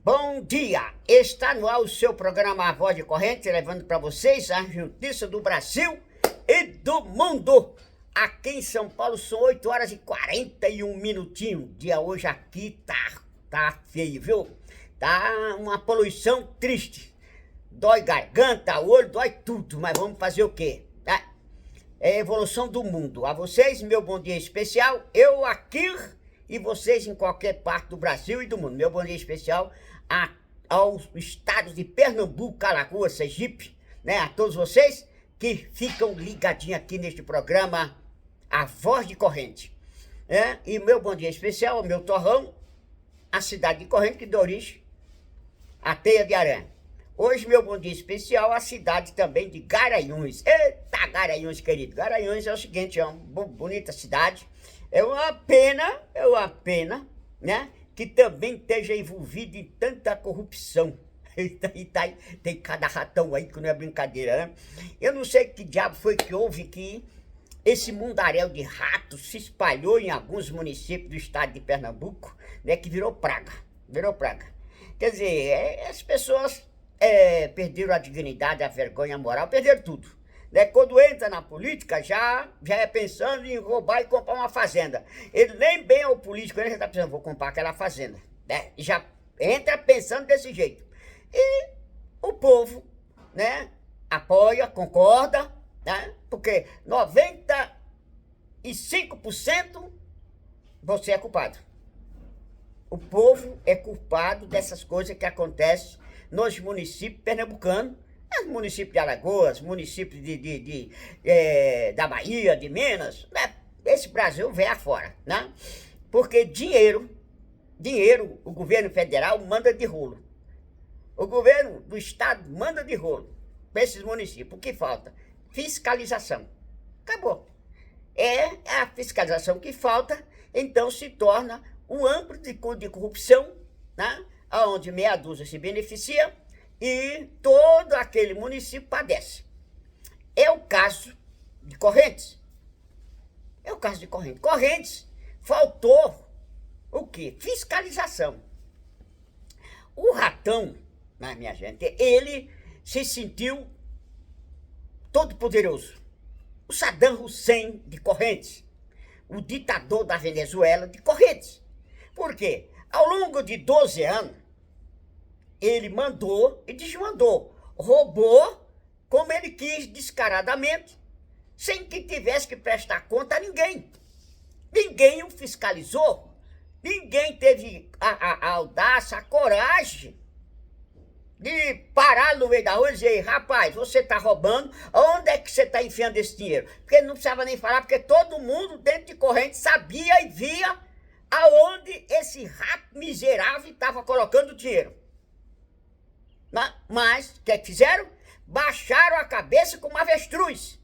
Bom dia! Está no ar o seu programa A Voz de Corrente, levando para vocês a notícia do Brasil e do mundo. Aqui em São Paulo são 8 horas e 41 minutinhos. Dia hoje aqui tá feio, viu? Tá uma poluição triste. Dói garganta, olho, dói tudo, mas vamos fazer o quê? É a evolução do mundo. A vocês, meu bom dia especial. Eu aqui e vocês em qualquer parte do Brasil e do mundo. Meu bom dia especial aos estados de Pernambuco, Alagoas, Sergipe, né? A todos vocês que ficam ligadinhos aqui neste programa A Voz de Corrente. E meu bom dia especial ao meu torrão, a cidade de Corrente, que deu origem à teia de aranha. Hoje, meu bom dia especial à cidade também de Garanhuns. Eita, Garanhuns, querido. Garanhuns é o seguinte, é uma bonita cidade. É uma pena, né? Que também esteja envolvido em tanta corrupção. Tem cada ratão aí que não é brincadeira, né? Eu não sei que diabo foi que houve que esse mundaréu de ratos se espalhou em alguns municípios do estado de Pernambuco, né? Que virou praga. Quer dizer, as pessoas perderam a dignidade, a vergonha, a moral, perderam tudo. Né? Quando entra na política, já é pensando em roubar e comprar uma fazenda. Ele nem bem é o político, ele já está pensando, vou comprar aquela fazenda. Né? Já entra pensando desse jeito. E o povo, né, apoia, concorda, né? Porque 95% você é culpado. O povo é culpado dessas coisas que acontecem nos municípios pernambucanos, nos municípios de Alagoas, municípios da Bahia, de Minas, né? Esse Brasil vem afora, né? Porque dinheiro, o governo federal manda de rolo. O governo do estado manda de rolo para esses municípios. O que falta? Fiscalização. Acabou. É a fiscalização que falta, então se torna um âmbito de corrupção, né? Onde meia dúzia se beneficia e todo aquele município padece. É o caso de Correntes. Correntes faltou o quê? Fiscalização. O ratão, né, minha gente, ele se sentiu todo poderoso. O Saddam Hussein de Correntes, o ditador da Venezuela de Correntes. Por quê? Ao longo de 12 anos, ele mandou e desmandou, roubou como ele quis descaradamente, sem que tivesse que prestar conta a ninguém. Ninguém o fiscalizou, ninguém teve a audácia, a coragem de parar no meio da rua e dizer, rapaz, você está roubando, onde é que você está enfiando esse dinheiro? Porque ele não precisava nem falar, porque todo mundo dentro de Corrente sabia e via aonde esse rato miserável estava colocando o dinheiro. Mas, o que fizeram? Baixaram a cabeça como avestruz.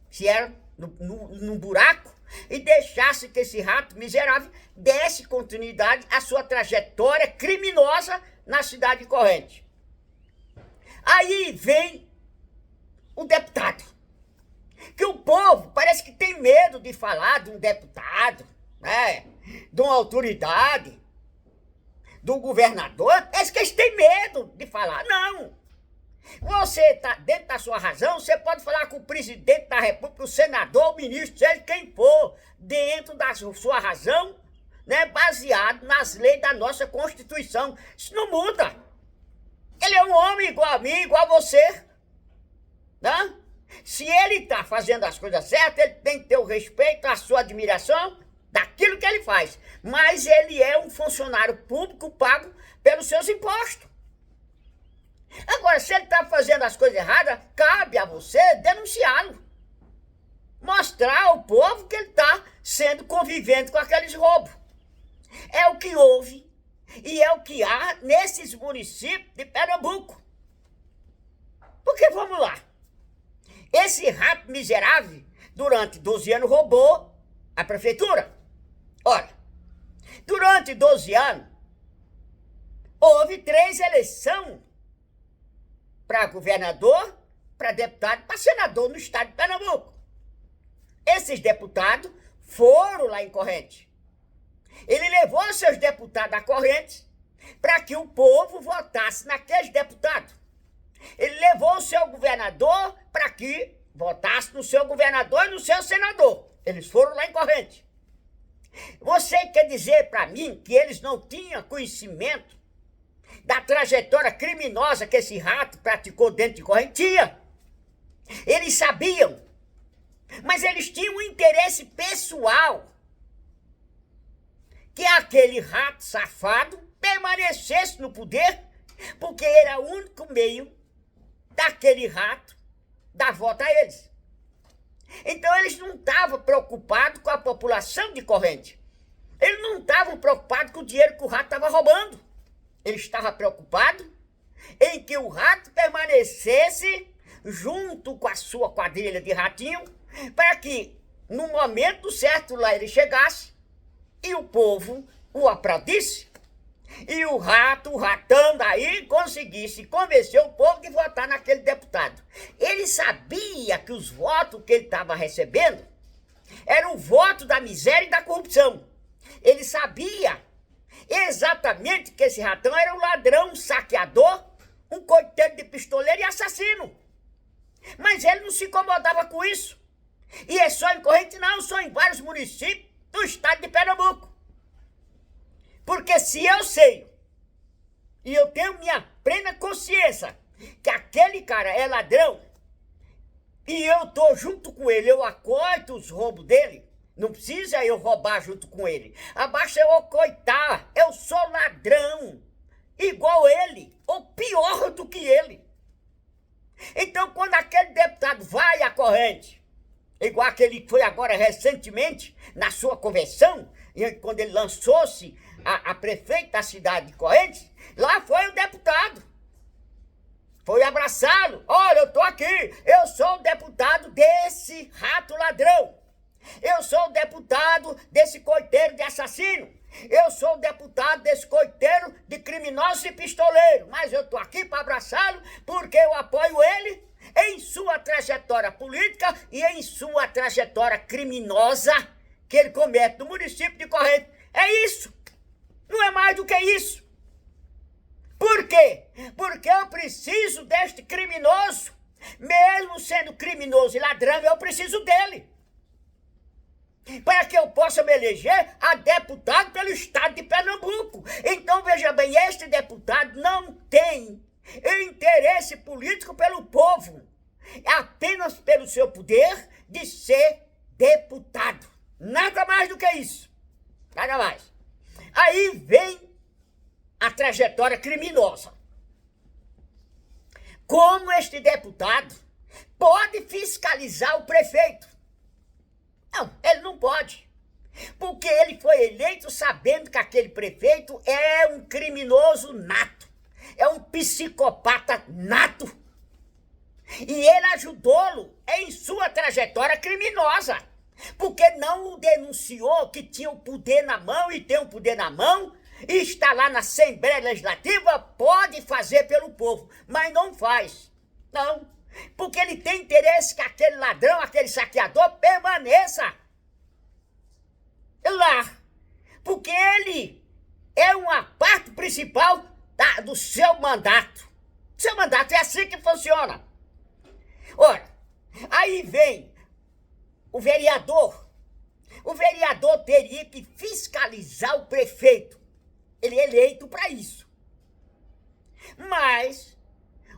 Se era num buraco e deixasse que esse rato miserável desse continuidade à sua trajetória criminosa na cidade de Corrente. Aí vem o deputado. Que o povo parece que tem medo de falar de um deputado, né? De uma autoridade, do governador. Parece que eles têm medo de falar. Não. Você está dentro da sua razão, você pode falar com o presidente da República, o senador, o ministro, seja quem for, dentro da sua razão, né, baseado nas leis da nossa Constituição. Isso não muda. Ele é um homem igual a mim, igual a você. Né? Se ele está fazendo as coisas certas, ele tem que ter o respeito, a sua admiração daquilo que ele faz. Mas ele é um funcionário público pago pelos seus impostos. Agora, se ele está fazendo as coisas erradas, cabe a você denunciá-lo. Mostrar ao povo que ele está sendo convivente com aqueles roubos. É o que houve e é o que há nesses municípios de Pernambuco. Porque, vamos lá, esse rato miserável, durante 12 anos, roubou a prefeitura. Olha, durante 12 anos, houve 3 eleições para governador, para deputado, para senador no estado de Pernambuco. Esses deputados foram lá em Corrente. Ele levou seus deputados a Corrente para que o povo votasse naqueles deputados. Ele levou o seu governador para que votasse no seu governador e no seu senador. Eles foram lá em Corrente. Você quer dizer para mim que eles não tinham conhecimento da trajetória criminosa que esse rato praticou dentro de Corrente? Tinha. Eles sabiam. Mas eles tinham um interesse pessoal que aquele rato safado permanecesse no poder, porque era o único meio daquele rato dar voto a eles. Então eles não estavam preocupados com a população de Corrente. Eles não estavam preocupados com o dinheiro que o rato estava roubando. Eles estavam preocupados em que o rato permanecesse junto com a sua quadrilha de ratinho, para que no momento certo lá ele chegasse e o povo o aplaudisse. E o ratão daí conseguisse convencer o povo de votar naquele deputado. Ele sabia que os votos que ele estava recebendo eram o voto da miséria e da corrupção. Ele sabia exatamente que esse ratão era um ladrão, um saqueador, um coiteiro de pistoleiro e assassino. Mas ele não se incomodava com isso. E é só em Corrente não, só em vários municípios do estado de Pernambuco. Porque se eu sei, e eu tenho minha plena consciência, que aquele cara é ladrão, e eu tô junto com ele, eu acoito os roubos dele, não precisa eu roubar junto com ele. Abaixa eu acoitar, eu sou ladrão, igual ele, ou pior do que ele. Então quando aquele deputado vai à Corrente, igual aquele que foi agora recentemente, na sua convenção, e quando ele lançou-se a prefeito da cidade de Corrente, lá foi o deputado. Foi abraçá-lo. Olha, eu tô aqui. Eu sou o deputado desse rato ladrão. Eu sou o deputado desse coiteiro de assassino. Eu sou o deputado desse coiteiro de criminoso e pistoleiro. Mas eu tô aqui para abraçá-lo porque eu apoio ele em sua trajetória política e em sua trajetória criminosa que ele comete no município de Corrente. É isso. Não é mais do que isso. Por quê? Porque eu preciso deste criminoso. Mesmo sendo criminoso e ladrão, eu preciso dele. Para que eu possa me eleger a deputado pelo estado de Pernambuco. Então, veja bem, este deputado não tem interesse político pelo povo. É apenas pelo seu poder de ser deputado. Nada mais do que isso. Nada mais. Aí vem a trajetória criminosa. Como este deputado pode fiscalizar o prefeito? Não, ele não pode. Porque ele foi eleito sabendo que aquele prefeito é um criminoso nato. É um psicopata nato. E ele ajudou-lo em sua trajetória criminosa. Porque não o denunciou que tinha o poder na mão e tem o poder na mão e está lá na Assembleia Legislativa, pode fazer pelo povo, mas não faz. Não, porque ele tem interesse que aquele ladrão, aquele saqueador permaneça lá. Porque ele é uma parte principal do seu mandato. Seu mandato é assim que funciona. Ora, aí vem o vereador. O vereador teria que fiscalizar o prefeito. Ele é eleito para isso. Mas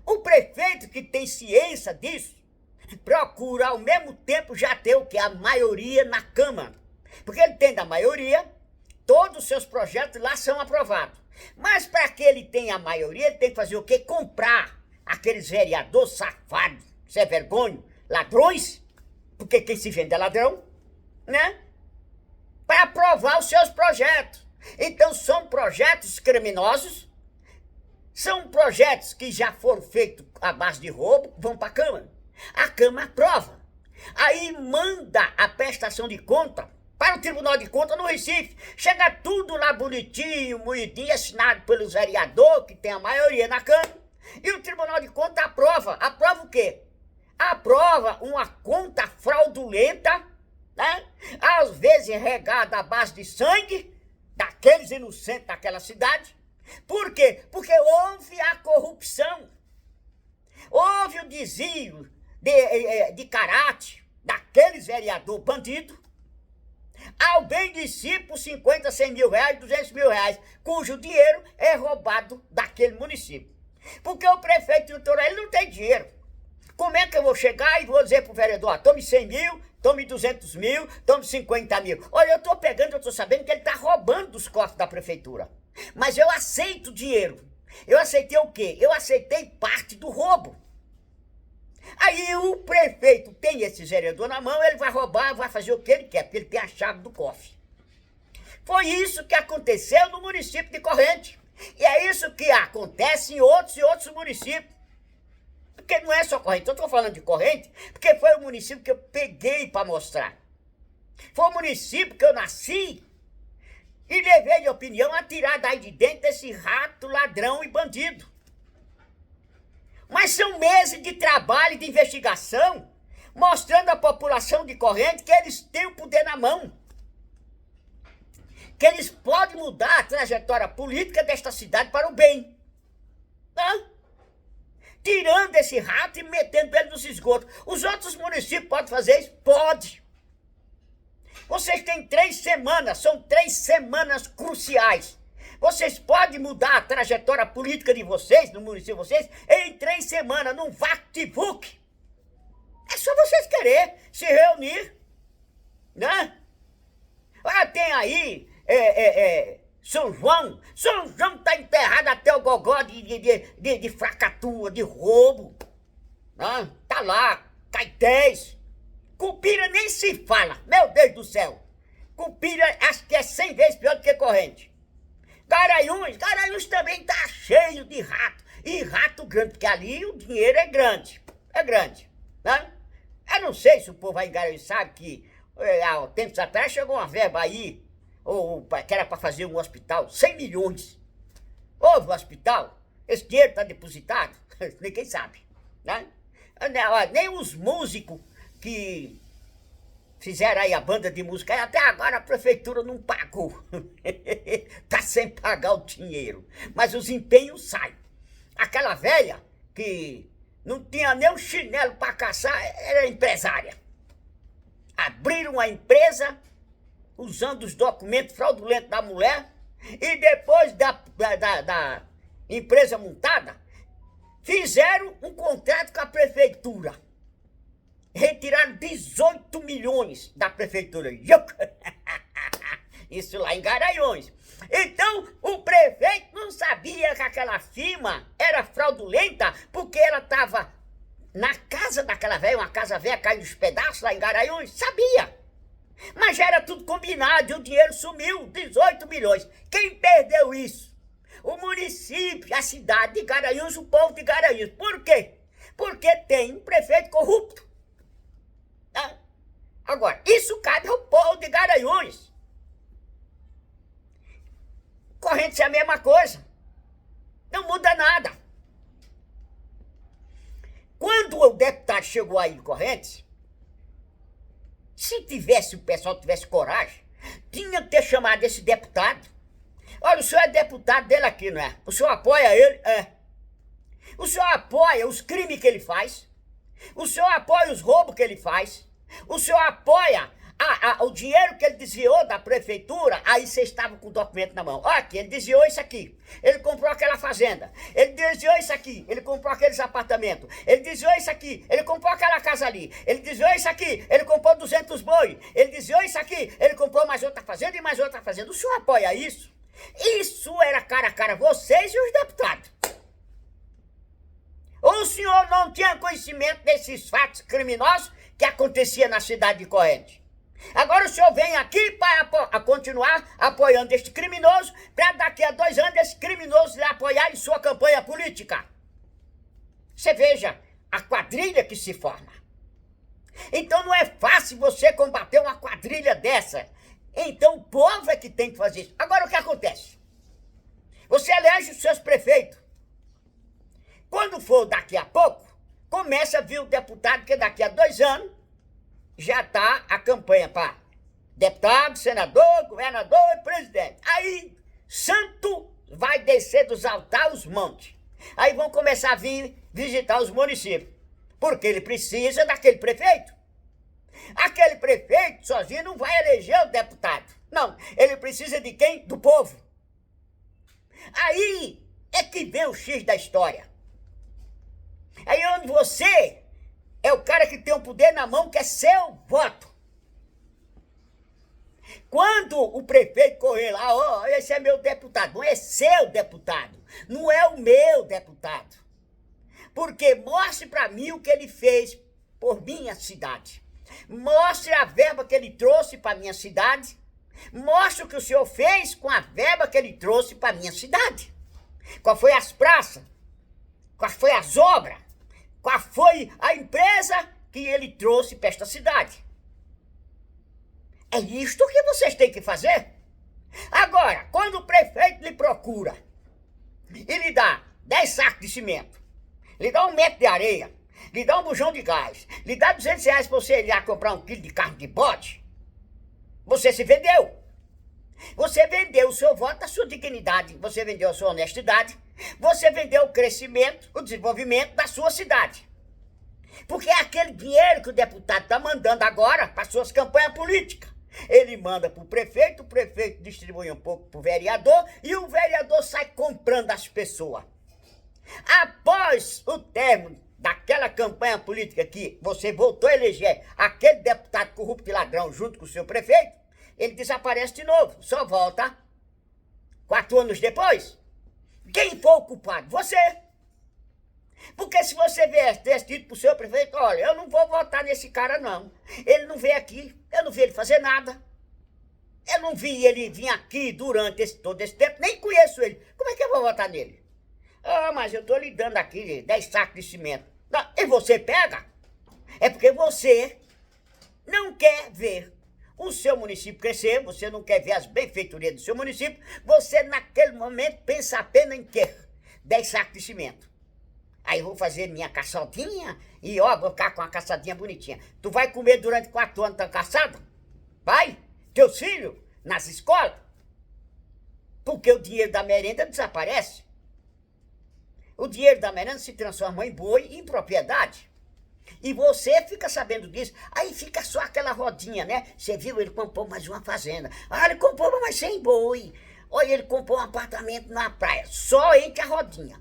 o prefeito que tem ciência disso procura ao mesmo tempo já ter o que? A maioria na Câmara. Porque ele tem da maioria, todos os seus projetos lá são aprovados. Mas para que ele tenha a maioria, ele tem que fazer o quê? Comprar aqueles vereadores safados, sem vergonha, ladrões, porque quem se vende é ladrão, né? Para aprovar os seus projetos. Então são projetos criminosos, são projetos que já foram feitos à base de roubo, vão para a Câmara. A Câmara aprova. Aí manda a prestação de conta para o Tribunal de Contas no Recife. Chega tudo lá bonitinho, moidinho, assinado pelos vereadores, que tem a maioria na Câmara. E o Tribunal de Contas aprova. Aprova o quê? Aprova uma conta fraudulenta, né? Às vezes regada à base de sangue daqueles inocentes daquela cidade, Por quê? Porque houve a corrupção. Houve o desvio de caráter daqueles vereador bandido ao bem de si por 50, 100 mil reais, 200 mil reais, cujo dinheiro é roubado daquele município. Porque o prefeito eleitoral, ele não tem dinheiro. Como é que eu vou chegar e vou dizer pro vereador, tome 100 mil, tome 200 mil, tome 50 mil. Olha, eu tô pegando, eu tô sabendo que ele tá roubando dos cofres da prefeitura. Mas eu aceito dinheiro. Eu aceitei o quê? Eu aceitei parte do roubo. Aí o prefeito tem esse vereador na mão, ele vai roubar, vai fazer o que ele quer, porque ele tem a chave do cofre. Foi isso que aconteceu no município de Corrente. E é isso que acontece em outros municípios. Porque não é só Corrente, eu estou falando de Corrente, porque foi o município que eu peguei para mostrar. Foi o município que eu nasci e levei de opinião a tirar daí de dentro esse rato, ladrão e bandido. Mas são meses de trabalho e de investigação, mostrando à população de Corrente que eles têm o poder na mão. Que eles podem mudar a trajetória política desta cidade para o bem. Tá? Tirando esse rato e metendo ele nos esgotos. Os outros municípios podem fazer isso? Pode. Vocês têm 3 semanas, são 3 semanas cruciais. Vocês podem mudar a trajetória política de vocês, no município de vocês, em 3 semanas, num vact-vuc. É só vocês querer se reunir, né? Ah, tem aí São João. São João tá enterrado até o gogó de fracatua, de roubo. Né? Tá lá, Caetés. Cupira nem se fala, meu Deus do céu. Cupira acho que é 100 vezes pior do que Corrente. Garanhuns também tá cheio de rato. E rato grande, porque ali o dinheiro é grande. É grande. Né? Eu não sei se o povo aí em Garanhuns sabe que há tempos atrás chegou uma verba aí, que era para fazer um hospital, 100 milhões. Houve um hospital? Esse dinheiro está depositado? Ninguém sabe. Né? Nem os músicos que fizeram aí a banda de música, e até agora a prefeitura não pagou. Tá sem pagar o dinheiro. Mas os empenhos saem. Aquela velha que não tinha nem um chinelo para caçar, era empresária. Abriram a empresa usando os documentos fraudulentos da mulher e depois da empresa montada, fizeram um contrato com a prefeitura. Retiraram 18 milhões da prefeitura. Isso lá em Garanhuns. Então, o prefeito não sabia que aquela firma era fraudulenta porque ela estava na casa daquela velha, uma casa velha caindo nos pedaços lá em Garanhuns. Sabia. Mas já era tudo combinado e o dinheiro sumiu, 18 milhões. Quem perdeu isso? O município, a cidade de Garanhuns, o povo de Garanhuns. Por quê? Porque tem um prefeito corrupto. Agora, isso cabe ao povo de Garanhuns. Correntes é a mesma coisa. Não muda nada. Quando o deputado chegou aí em Correntes, se o pessoal tivesse coragem, tinha que ter chamado esse deputado. Olha, o senhor é deputado dele aqui, não é? O senhor apoia ele? É. O senhor apoia os crimes que ele faz? O senhor apoia os roubos que ele faz? O senhor apoia o dinheiro que ele desviou da prefeitura? Aí vocês estavam com o documento na mão. Olha aqui, ele desviou isso aqui. Ele comprou aquela fazenda. Ele desviou isso aqui. Ele comprou aqueles apartamentos. Ele desviou isso aqui. Ele comprou aquela casa ali. Ele desviou isso aqui. Ele comprou 200 boi. Ele desviou isso aqui. Ele comprou mais outra fazenda e mais outra fazenda. O senhor apoia isso? Isso era cara a cara, vocês e os deputados. O senhor não tinha conhecimento desses fatos criminosos que acontecia na cidade de Corrente? Agora o senhor vem aqui para continuar apoiando este criminoso, para daqui a 2 anos esse criminoso lhe apoiar em sua campanha política. Você veja a quadrilha que se forma. Então não é fácil você combater uma quadrilha dessa. Então o povo é que tem que fazer isso. Agora o que acontece? Você elege os seus prefeitos. Quando for daqui a pouco, começa a vir o deputado, que daqui a 2 anos já está a campanha para deputado, senador, governador e presidente. Aí, santo vai descer dos altares os montes. Aí vão começar a vir visitar os municípios. Porque ele precisa daquele prefeito. Aquele prefeito sozinho não vai eleger o deputado. Não, ele precisa de quem? Do povo. Aí é que vem o X da história. Aí onde você é o cara que tem o poder na mão, que é seu voto. Quando o prefeito correr lá, ó, esse é meu deputado. Não é seu deputado, não é o meu deputado. Porque mostre para mim o que ele fez por minha cidade. Mostre a verba que ele trouxe para minha cidade. Mostre o que o senhor fez com a verba que ele trouxe para minha cidade. Qual foi as praças? Qual foi as obras? Qual foi a empresa que ele trouxe para esta cidade? É isto que vocês têm que fazer. Agora, quando o prefeito lhe procura e lhe dá 10 sacos de cimento, lhe dá 1 metro de areia, lhe dá um bujão de gás, lhe dá R$200 para você ir lá comprar 1 quilo de carne de bode, você se vendeu. Você vendeu o seu voto, a sua dignidade, você vendeu a sua honestidade, você vendeu o crescimento, o desenvolvimento da sua cidade. Porque é aquele dinheiro que o deputado está mandando agora para suas campanhas políticas. Ele manda para o prefeito distribui um pouco para o vereador e o vereador sai comprando as pessoas. Após o término daquela campanha política que você voltou a eleger aquele deputado corrupto e ladrão junto com o seu prefeito, ele desaparece de novo, só volta 4 anos depois. Quem foi o culpado? Você. Porque se você tivesse dito pro seu prefeito, olha, eu não vou votar nesse cara não. Ele não veio aqui, eu não vi ele fazer nada. Eu não vi ele vir aqui durante todo esse tempo, nem conheço ele. Como é que eu vou votar nele? Ah, mas eu tô lhe dando aqui 10 sacos de cimento. Não, e você pega? É porque você não quer ver o seu município crescer, você não quer ver as benfeitorias do seu município, você naquele momento pensa apenas em quê? 10 sacos de cimento. Aí eu vou fazer minha caçadinha e ó, vou ficar com uma caçadinha bonitinha. Tu vai comer durante 4 anos tua caçada? Vai? Teus filhos? Nas escolas? Porque o dinheiro da merenda desaparece. O dinheiro da merenda se transforma em boi e em propriedade. E você fica sabendo disso. Aí fica só aquela rodinha, né? Você viu, ele comprou mais uma fazenda. Ah, ele comprou mais 100 boi. Olha, ele comprou um apartamento na praia. Só entre a rodinha.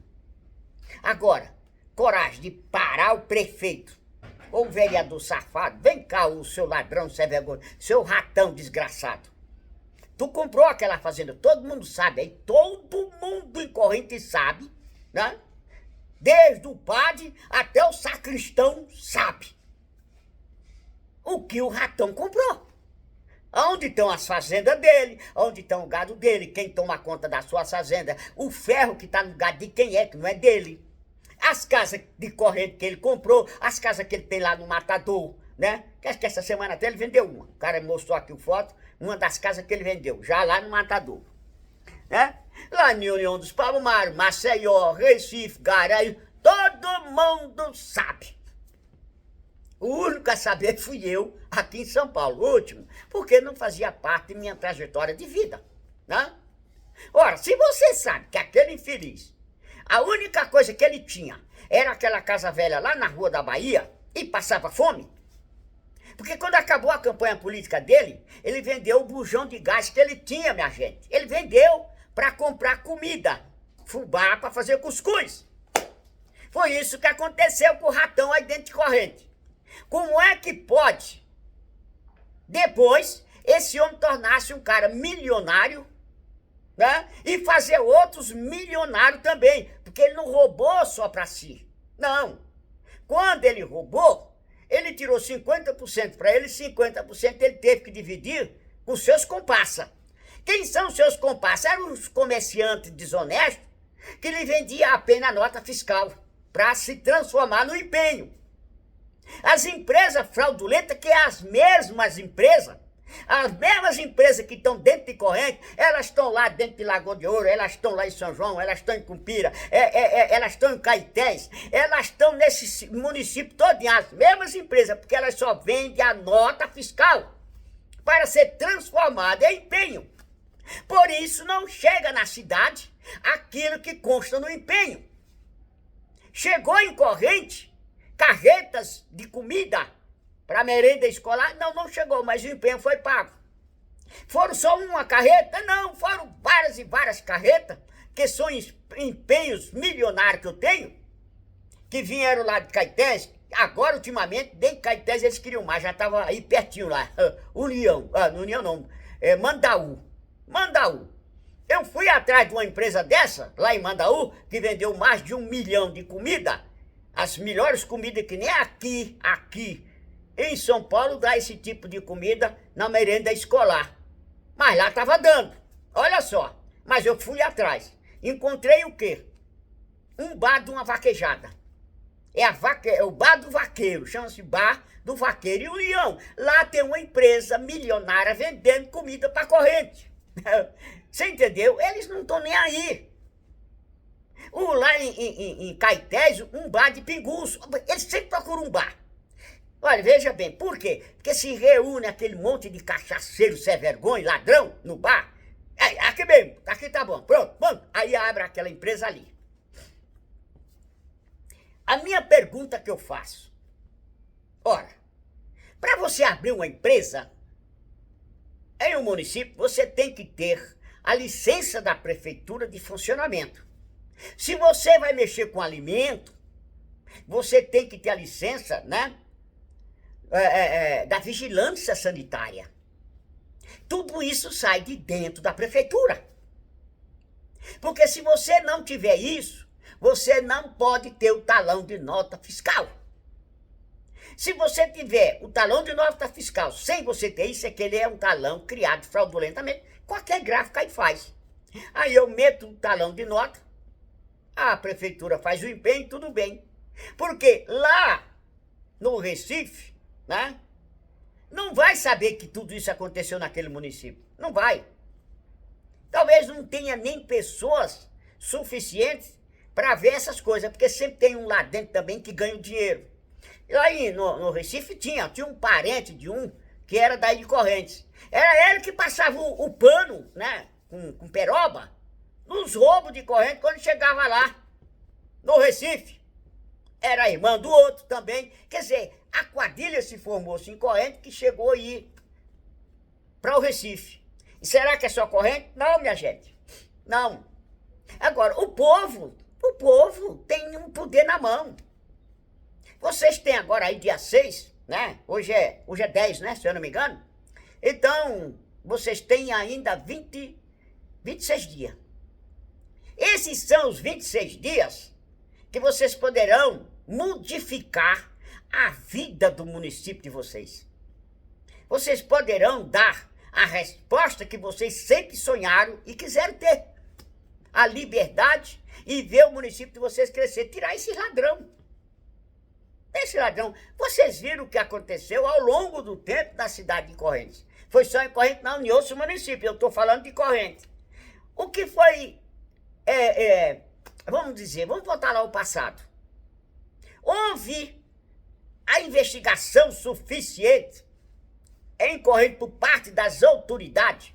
Agora, coragem de parar o prefeito ou o vereador safado. Vem cá, o seu ladrão sem vergonha, seu ratão desgraçado. Tu comprou aquela fazenda, todo mundo sabe aí, todo mundo em Corrente sabe, né? Desde o padre até o sacristão sabe o que o ratão comprou. Onde estão as fazendas dele, onde estão o gado dele, quem toma conta das suas fazendas, o ferro que está no gado de quem é, que não é dele. As casas de corrente que ele comprou, as casas que ele tem lá no Matador, né? Acho que essa semana até ele vendeu uma. O cara mostrou aqui o foto, uma das casas que ele vendeu, já lá no Matador. Né? Lá em União dos Palmares, Maceió, Recife, Garanhuns, todo mundo sabe. O único a saber fui eu, aqui em São Paulo, o último, porque não fazia parte da minha trajetória de vida, né? Ora, se você sabe que aquele infeliz, a única coisa que ele tinha era aquela casa velha lá na Rua da Bahia e passava fome, porque quando acabou a campanha política dele, ele vendeu o bujão de gás que ele tinha, minha gente. Ele vendeu para comprar comida, fubá para fazer cuscuz. Foi isso que aconteceu com o ratão aí dentro de Corrente. Como é que pode, depois, esse homem tornar-se um cara milionário, né? E fazer outros milionários também, porque ele não roubou só para si. Não. Quando ele roubou, ele tirou 50% para ele, 50% ele teve que dividir com seus comparsas. Quem são seus comparsas? Eram os comerciantes desonestos que lhe vendiam apenas a nota fiscal para se transformar no empenho. As empresas fraudulentas, que é as mesmas empresas que estão dentro de Corrente, elas estão lá dentro de Lagoa de Ouro, elas estão lá em São João, elas estão em Cumpira, elas estão em Caetés, elas estão nesse município todo, as mesmas empresas, porque elas só vendem a nota fiscal para ser transformada em empenho. Por isso não chega na cidade aquilo que consta no empenho. Chegou em corrente carretas de comida para merenda escolar? Não chegou, mas o empenho foi pago. Foram só uma carreta? Não, foram várias e várias carretas, que são empenhos milionários que eu tenho, que vieram lá de Caetés. Agora, ultimamente, desde Caetés eles queriam mais, já estava aí pertinho lá, União, não União não, Mandaú. Eu fui atrás de uma empresa dessa, lá em Mandaú, que vendeu mais de 1 milhão de comida, as melhores comidas que nem aqui em São Paulo dá esse tipo de comida na merenda escolar. Mas lá estava dando, olha só, mas eu fui atrás. Encontrei o quê? Um bar de uma vaquejada. É o bar do vaqueiro, chama-se bar do vaqueiro e União. Lá tem uma empresa milionária vendendo comida para corrente. Você entendeu? Eles não estão nem aí. Lá em Caetés, um bar de pinguço. Eles sempre procuram um bar. Olha, veja bem, por quê? Porque se reúne aquele monte de cachaceiro, sem vergonha, ladrão, no bar. Aqui mesmo, aqui tá bom, pronto, vamos. Aí abre aquela empresa ali. A minha pergunta que eu faço, ora, para você abrir uma empresa em um município, você tem que ter a licença da prefeitura de funcionamento. Se você vai mexer com alimento, você tem que ter a licença, né, da vigilância sanitária. Tudo isso sai de dentro da prefeitura. Porque se você não tiver isso, você não pode ter o talão de nota fiscal. Se você tiver o talão de nota fiscal sem você ter isso, é que ele é um talão criado fraudulentamente. Qualquer gráfico aí faz. Aí eu meto o talão de nota, a prefeitura faz o empenho, tudo bem. Porque lá no Recife, né, não vai saber que tudo isso aconteceu naquele município. Não vai. Talvez não tenha nem pessoas suficientes para ver essas coisas, porque sempre tem um lá dentro também que ganha o dinheiro. E aí no Recife tinha um parente de um que era daí de Correntes. Era ele que passava o pano, né, com peroba, nos roubos de Correntes quando chegava lá no Recife. Era irmã do outro também. Quer dizer, a quadrilha se formou-se em Correntes que chegou aí para o Recife. E será que é só Correntes? Não, minha gente. Não. Agora, o povo tem um poder na mão. Vocês têm agora aí dia 6, né? Hoje é 10, né? Se eu não me engano. Então, vocês têm ainda 26 dias. Esses são os 26 dias que vocês poderão modificar a vida do município de vocês. Vocês poderão dar a resposta que vocês sempre sonharam e quiseram ter. A liberdade e ver o município de vocês crescer. Tirar esse ladrão. Vocês viram o que aconteceu ao longo do tempo na cidade de Correntes. Foi só em Correntes, não, em outros municípios. Eu estou falando de Correntes. O que foi, vamos voltar lá ao passado. Houve a investigação suficiente em Correntes por parte das autoridades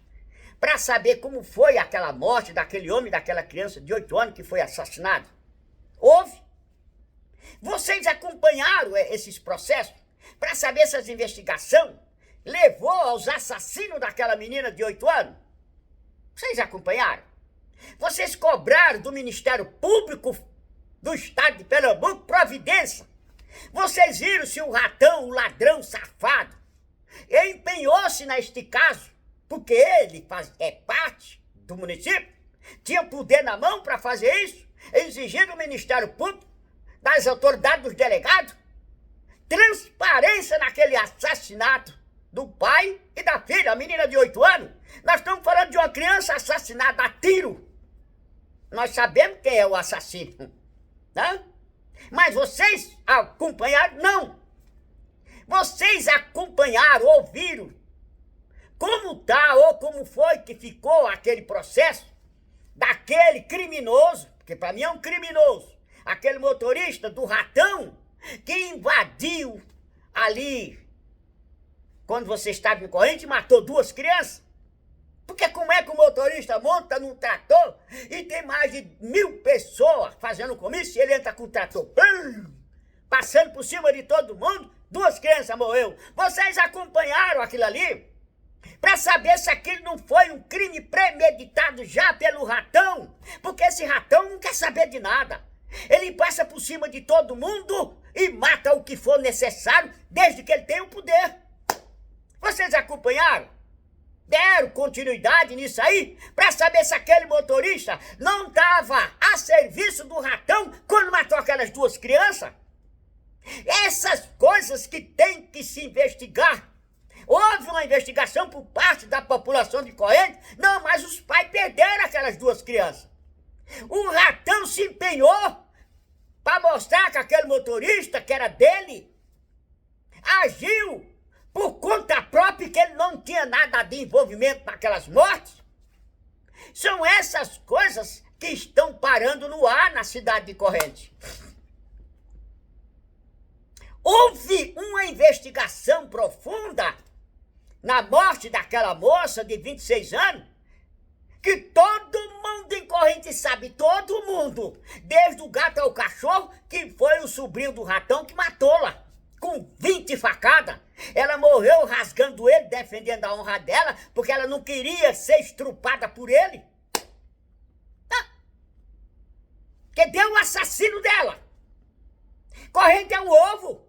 para saber como foi aquela morte daquele homem, daquela criança de 8 anos que foi assassinado. Houve. Vocês acompanharam esses processos para saber se essa investigação levou aos assassinos daquela menina de 8 anos? Vocês acompanharam? Vocês cobraram do Ministério Público do Estado de Pernambuco providência? Vocês viram se o ratão, o ladrão safado, empenhou-se neste caso, porque ele é parte do município, tinha poder na mão para fazer isso, exigir do Ministério Público, das autoridades, dos delegados, transparência naquele assassinato do pai e da filha, a menina de 8 anos. Nós estamos falando de uma criança assassinada a tiro. Nós sabemos quem é o assassino, né? Mas vocês acompanharam? Não. Vocês acompanharam, ouviram como tá ou como foi que ficou aquele processo daquele criminoso, porque para mim é um criminoso, aquele motorista do ratão que invadiu ali quando você estava em Correntes e matou 2 crianças? Porque como é que o motorista monta num trator e tem mais de 1.000 pessoas fazendo comício e ele entra com o trator passando por cima de todo mundo, 2 crianças morreu. Vocês acompanharam aquilo ali para saber se aquilo não foi um crime premeditado já pelo ratão? Porque esse ratão não quer saber de nada. Ele passa por cima de todo mundo e mata o que for necessário, desde que ele tenha o poder. Vocês acompanharam? Deram continuidade nisso aí para saber se aquele motorista não estava a serviço do ratão quando matou aquelas 2 crianças? Essas coisas que tem que se investigar. Houve uma investigação por parte da população de Corrente, não, mas os pais perderam aquelas 2 crianças. O ratão se empenhou para mostrar que aquele motorista, que era dele, agiu por conta própria, que ele não tinha nada de envolvimento naquelas mortes. São essas coisas que estão parando no ar na cidade de Corrente. Houve uma investigação profunda na morte daquela moça de 26 anos, que todo mundo em Corrente sabe, todo mundo, desde o gato ao cachorro, que foi o sobrinho do ratão que matou-la, com 20 facadas. Ela morreu rasgando ele, defendendo a honra dela, porque ela não queria ser estrupada por ele. Que deu o assassino dela. Corrente é um ovo.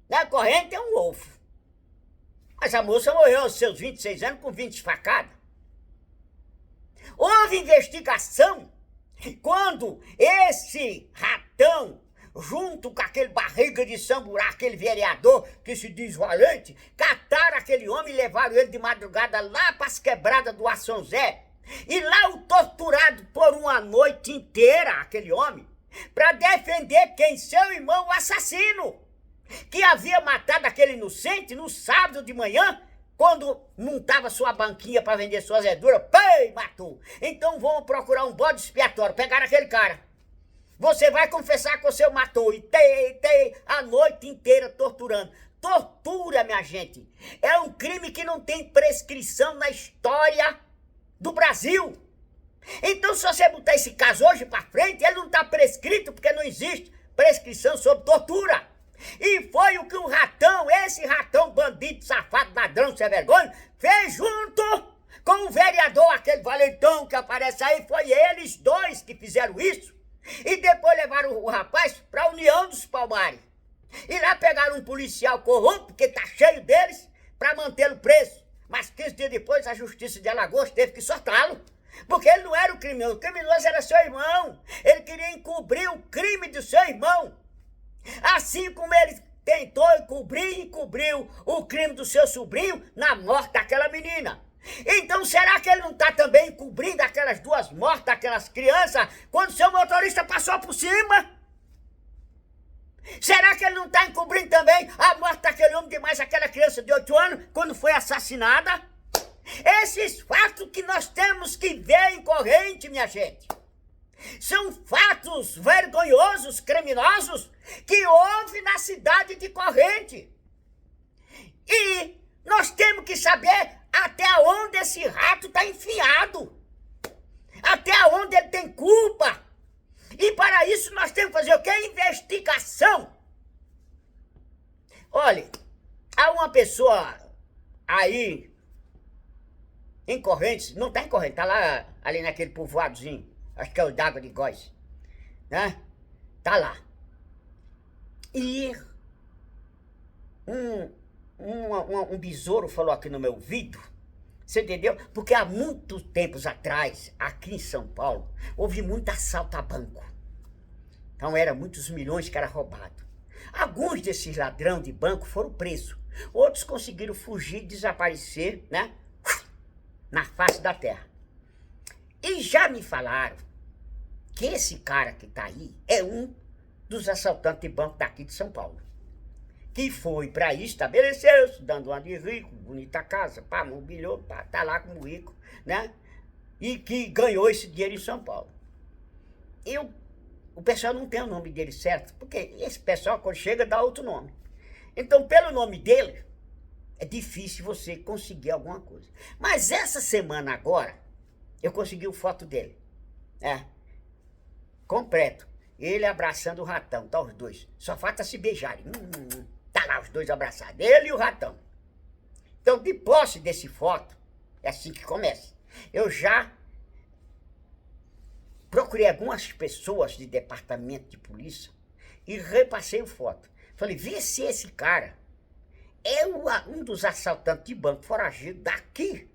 Né? Corrente é um ovo. Mas a moça morreu aos seus 26 anos com 20 facadas. Houve investigação quando esse ratão, junto com aquele barriga de samburá, aquele vereador que se diz valente, cataram aquele homem e levaram ele de madrugada lá para as quebradas do São Zé. E lá o torturado por uma noite inteira, aquele homem, para defender quem? Seu irmão, o assassino, que havia matado aquele inocente no sábado de manhã, quando montava sua banquinha para vender suas verduras. Pei, matou. Então vamos procurar um bode expiatório. Pegaram aquele cara. Você vai confessar que você o matou. E a noite inteira torturando. Tortura, minha gente, é um crime que não tem prescrição na história do Brasil. Então, se você botar esse caso hoje para frente, ele não está prescrito, porque não existe prescrição sobre tortura. E foi o que o ratão, esse ratão bandido, safado, ladrão, sem vergonha, fez junto com o vereador, aquele valentão que aparece aí. Foi eles 2 que fizeram isso. E depois levaram o rapaz para a União dos Palmares. E lá pegaram um policial corrupto, que tá cheio deles, para mantê-lo preso. Mas 15 dias depois, a Justiça de Alagoas teve que soltá-lo. Porque ele não era o criminoso era seu irmão. Ele queria encobrir o crime do seu irmão. Assim como ele tentou encobrir e encobriu o crime do seu sobrinho na morte daquela menina. Então, será que ele não está também encobrindo aquelas 2 mortes daquelas crianças quando seu motorista passou por cima? Será que ele não está encobrindo também a morte daquele homem de mais aquela criança de 8 anos quando foi assassinada? Esses fatos que nós temos que ver em Corrente, minha gente, são fatos vergonhosos, criminosos, que houve na cidade de Corrente. E nós temos que saber até onde esse rato está enfiado, até onde ele tem culpa. E para isso nós temos que fazer o quê? Investigação. Olha, há uma pessoa aí em Correntes, não está em Correntes, está lá ali naquele povoadozinho, acho que é o d'Água de Góis, né? Tá lá. E um besouro falou aqui no meu ouvido, você entendeu? Porque há muitos tempos atrás, aqui em São Paulo, houve muito assalto a banco. Então eram muitos milhões que era roubado. Alguns desses ladrões de banco foram presos. Outros conseguiram fugir e desaparecer, né? Na face da terra. E já me falaram que esse cara que tá aí é um dos assaltantes de banco daqui de São Paulo. Que foi para aí, estabeleceu-se, dando uma de rico, bonita casa, pá, mobiliou, pá, tá lá como rico, né? E que ganhou esse dinheiro em São Paulo. O pessoal não tem o nome dele certo, porque esse pessoal, quando chega, dá outro nome. Então, pelo nome dele, é difícil você conseguir alguma coisa. Mas essa semana agora, eu consegui foto dele. Completo. Ele abraçando o ratão, tá os dois. Só falta se beijarem. Tá lá os dois abraçados, ele e o ratão. Então, de posse desse foto, é assim que começa. Eu já procurei algumas pessoas de departamento de polícia e repassei o foto. Falei, vê se esse cara é um dos assaltantes de banco foragido daqui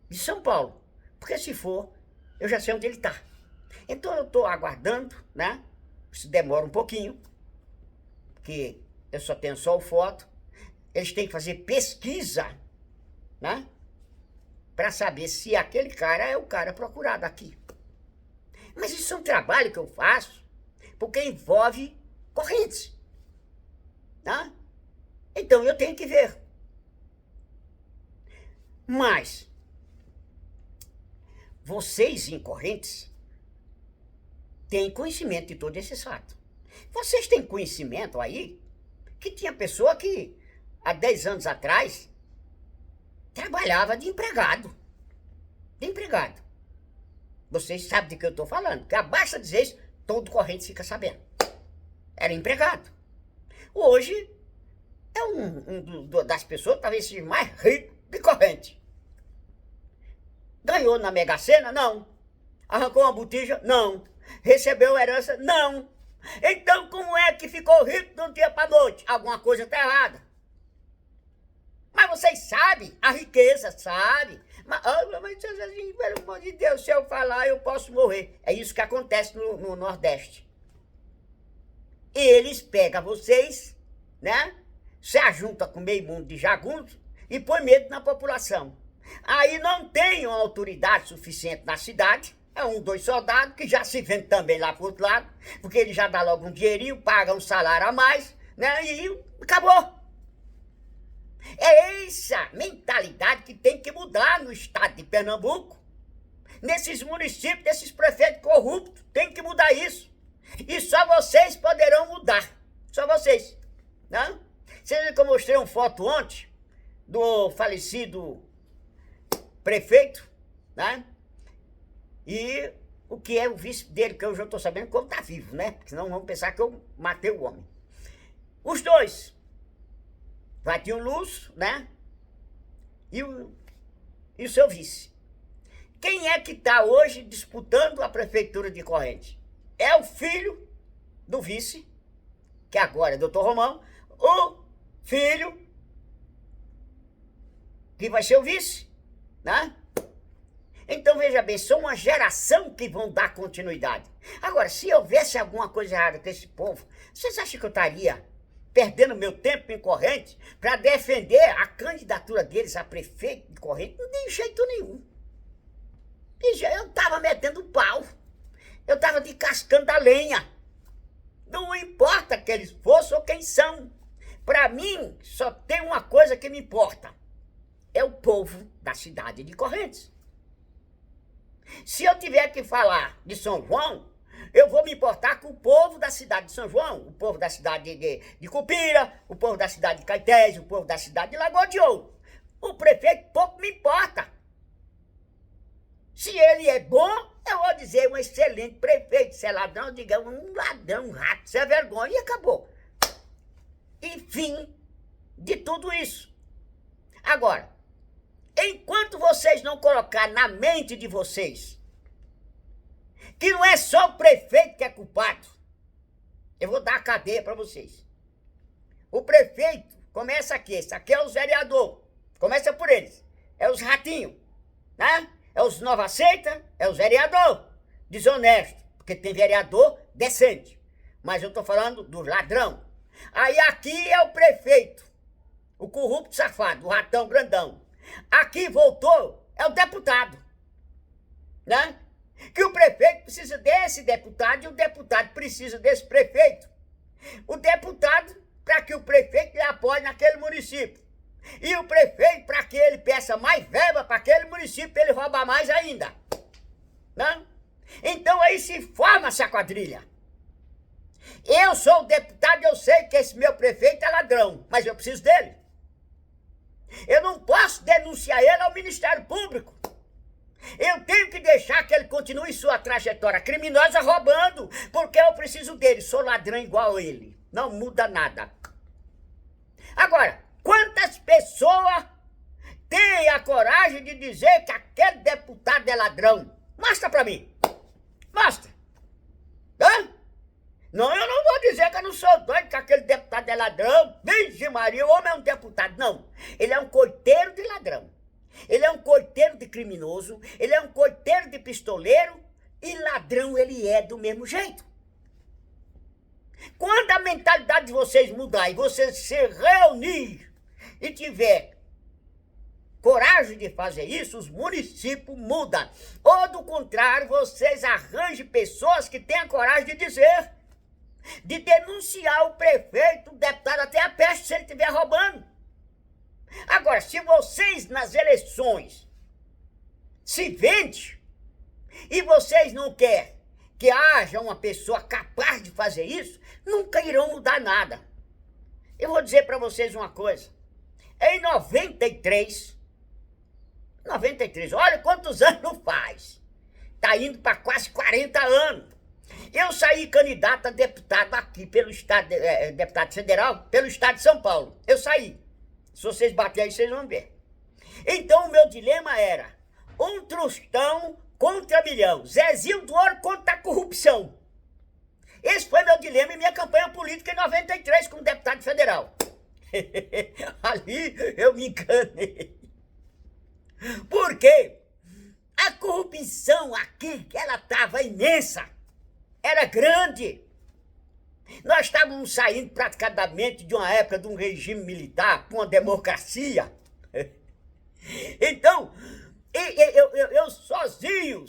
de São Paulo. Porque se for, eu já sei onde ele tá. Então eu tô aguardando, né? Isso demora um pouquinho, porque eu só tenho só o foto. Eles têm que fazer pesquisa, né? Para saber se aquele cara é o cara procurado aqui. Mas isso é um trabalho que eu faço, porque envolve correntes, né? Então eu tenho que ver. Mas vocês em Correntes têm conhecimento de todo esse fato. Vocês têm conhecimento aí que tinha pessoa que há 10 anos atrás trabalhava de empregado. De empregado. Vocês sabem do que eu estou falando. Porque basta dizer isso, todo Correntes fica sabendo. Era empregado. Hoje é das pessoas, talvez seja mais rico de Correntes. Ganhou na Mega Sena? Não. Arrancou uma botija? Não. Recebeu herança? Não. Então como é que ficou rico de um dia para noite? Alguma coisa está errada. Mas vocês sabem, a riqueza, sabe? Mas pelo amor de Deus, se eu falar, eu posso morrer. É isso que acontece no Nordeste. Eles pegam vocês, né? Se ajunta com meio mundo de jagunço e põe medo na população. Aí não tem uma autoridade suficiente na cidade. É 2 soldados que já se vendem também lá pro outro lado, porque ele já dá logo um dinheirinho, paga um salário a mais, né? E acabou. É essa mentalidade que tem que mudar no estado de Pernambuco. Nesses municípios, nesses prefeitos corruptos, tem que mudar isso. E só vocês poderão mudar. Só vocês. Né? Vocês viram que eu mostrei uma foto ontem do falecido prefeito, né? E o que é o vice dele, que eu já estou sabendo como está vivo, né? Senão vão pensar que eu matei o homem. Os dois. Vatinho Lúcio, né? E o seu vice. Quem é que está hoje disputando a prefeitura de Correntes? É o filho do vice, que agora é doutor Romão, o filho que vai ser o vice, né? Então, veja bem, são uma geração que vão dar continuidade. Agora, se houvesse alguma coisa errada com esse povo, vocês acham que eu estaria perdendo meu tempo em Correntes para defender a candidatura deles a prefeito de Correntes? De jeito nenhum. Eu estava metendo pau. Eu estava descascando a lenha. Não importa que eles fossem ou quem são. Para mim, só tem uma coisa que me importa. É o povo da cidade de Correntes. Se eu tiver que falar de São João, eu vou me importar com o povo da cidade de São João, o povo da cidade de Cupira, o povo da cidade de Caetés, o povo da cidade de Lagoa de Ouro. O prefeito pouco me importa. Se ele é bom, eu vou dizer um excelente prefeito. Se é ladrão, digamos um ladrão, um rato, se é vergonha, e acabou. E fim de tudo isso. Agora, enquanto vocês não colocarem na mente de vocês que não é só o prefeito que é culpado, eu vou dar a cadeia para vocês. O prefeito começa aqui, esse aqui é os vereadores, começa por eles, é os ratinhos, né? É os nova seita, é os vereadores desonestos, porque tem vereador decente, mas eu tô falando do ladrão. Aí aqui é o prefeito, o corrupto safado, o ratão grandão. Aqui voltou, é o deputado, né? Que o prefeito precisa desse deputado e o deputado precisa desse prefeito. O deputado para que o prefeito lhe apoie naquele município. E o prefeito para que ele peça mais verba para aquele município para ele roubar mais ainda. Né? Então aí se forma essa quadrilha. Eu sou o deputado, eu sei que esse meu prefeito é ladrão, mas eu preciso dele. Eu não posso denunciar ele ao Ministério Público. Eu tenho que deixar que ele continue sua trajetória criminosa roubando, porque eu preciso dele. Sou ladrão igual ele. Não muda nada. Agora, quantas pessoas têm a coragem de dizer que aquele deputado é ladrão? Mostra pra mim. Mostra. Hã? Não, eu não vou dizer que eu não sou doido, que aquele deputado é ladrão. Vixe Maria, o homem é um deputado. Não, ele é um coiteiro de ladrão. Ele é um coiteiro de criminoso, ele é um coiteiro de pistoleiro e ladrão ele é do mesmo jeito. Quando a mentalidade de vocês mudar e vocês se reunir e tiver coragem de fazer isso, os municípios mudam. Ou do contrário, vocês arranjem pessoas que tenham coragem de dizer, de denunciar o prefeito, o deputado, até a peste se ele estiver roubando. Agora, se vocês nas eleições se vendem e vocês não querem que haja uma pessoa capaz de fazer isso, nunca irão mudar nada. Eu vou dizer para vocês uma coisa. Em 93, olha quantos anos faz. Está indo para quase 40 anos. Eu saí candidato a deputado aqui pelo estado, deputado federal, pelo estado de São Paulo. Eu saí. Se vocês baterem aí, vocês vão ver. Então, o meu dilema era um Trustão contra milhão. Zezinho do Ouro contra a corrupção. Esse foi meu dilema em minha campanha política em 93 como deputado federal. Ali eu me enganei. Por quê? A corrupção aqui, ela estava imensa. Era grande. Nós estávamos saindo praticamente de uma época de um regime militar para uma democracia. Então, eu sozinho,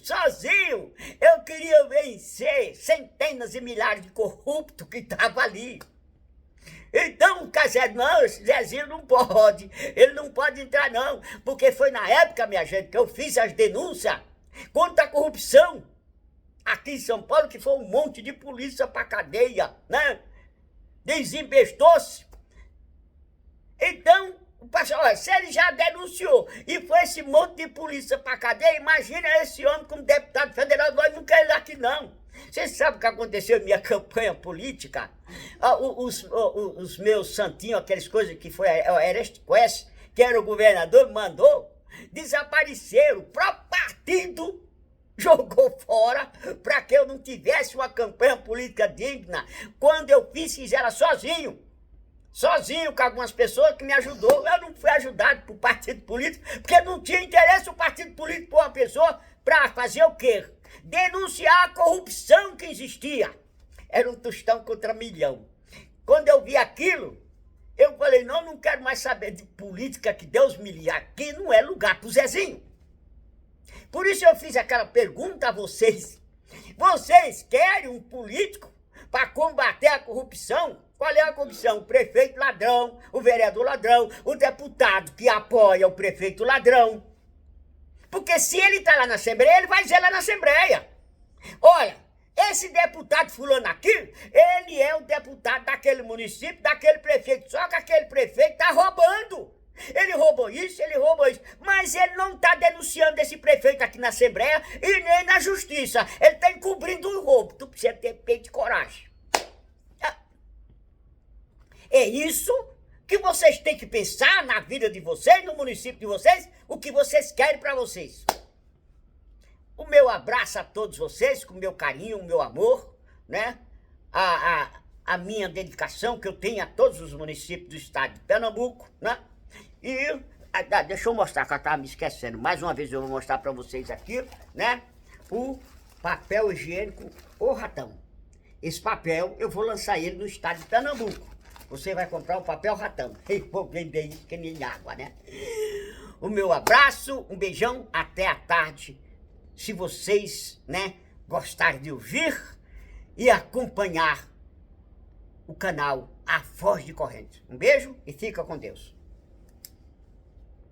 eu queria vencer centenas e milhares de corruptos que estavam ali. Então o Cazé, não, esse Zezinho não pode, ele não pode entrar não, porque foi na época, minha gente, que eu fiz as denúncias contra a corrupção. Aqui em São Paulo, que foi um monte de polícia pra cadeia, né? Desinvestou-se. Então, o pastor, olha, se ele já denunciou e foi esse monte de polícia pra cadeia, imagina esse homem como deputado federal, nós não queremos ele aqui não. Vocês sabem o que aconteceu em minha campanha política? Os meus santinhos, aquelas coisas que foi a Ereste Quest, que era o governador, mandou, desapareceram. O próprio partido jogou fora para que eu não tivesse uma campanha política digna. Quando eu fiz ela sozinho com algumas pessoas que me ajudou. Eu não fui ajudado por partido político, porque não tinha interesse o partido político por uma pessoa para fazer o quê? Denunciar a corrupção que existia. Era um tostão contra milhão. Quando eu vi aquilo, eu falei, não quero mais saber de política, que Deus me livre. Aqui não é lugar pro Zezinho. Por isso eu fiz aquela pergunta a vocês. Vocês querem um político para combater a corrupção? Qual é a corrupção? O prefeito ladrão, o vereador ladrão, o deputado que apoia o prefeito ladrão. Porque se ele está lá na Assembleia, ele vai dizer lá na Assembleia. Olha, esse deputado fulano aqui, ele é o deputado daquele município, daquele prefeito. Só que aquele prefeito está roubando. Ele roubou isso, mas ele não está denunciando esse prefeito aqui na Assembleia e nem na Justiça. Ele está encobrindo um roubo. Tu precisa ter peito e coragem. É isso que vocês têm que pensar na vida de vocês, no município de vocês, o que vocês querem para vocês. O meu abraço a todos vocês, com o meu carinho, o meu amor, né? A minha dedicação que eu tenho a todos os municípios do estado de Pernambuco, né? E deixa eu mostrar, que eu estava me esquecendo. Mais uma vez eu vou mostrar para vocês aqui, né? O papel higiênico O Ratão. Esse papel eu vou lançar ele no estado de Pernambuco. Você vai comprar o papel Ratão. Eu vou vender isso que nem água, né? O meu abraço, um beijão, até a tarde. Se vocês, né, gostarem de ouvir e acompanhar o canal A Voz de Corrente. Um beijo e fica com Deus.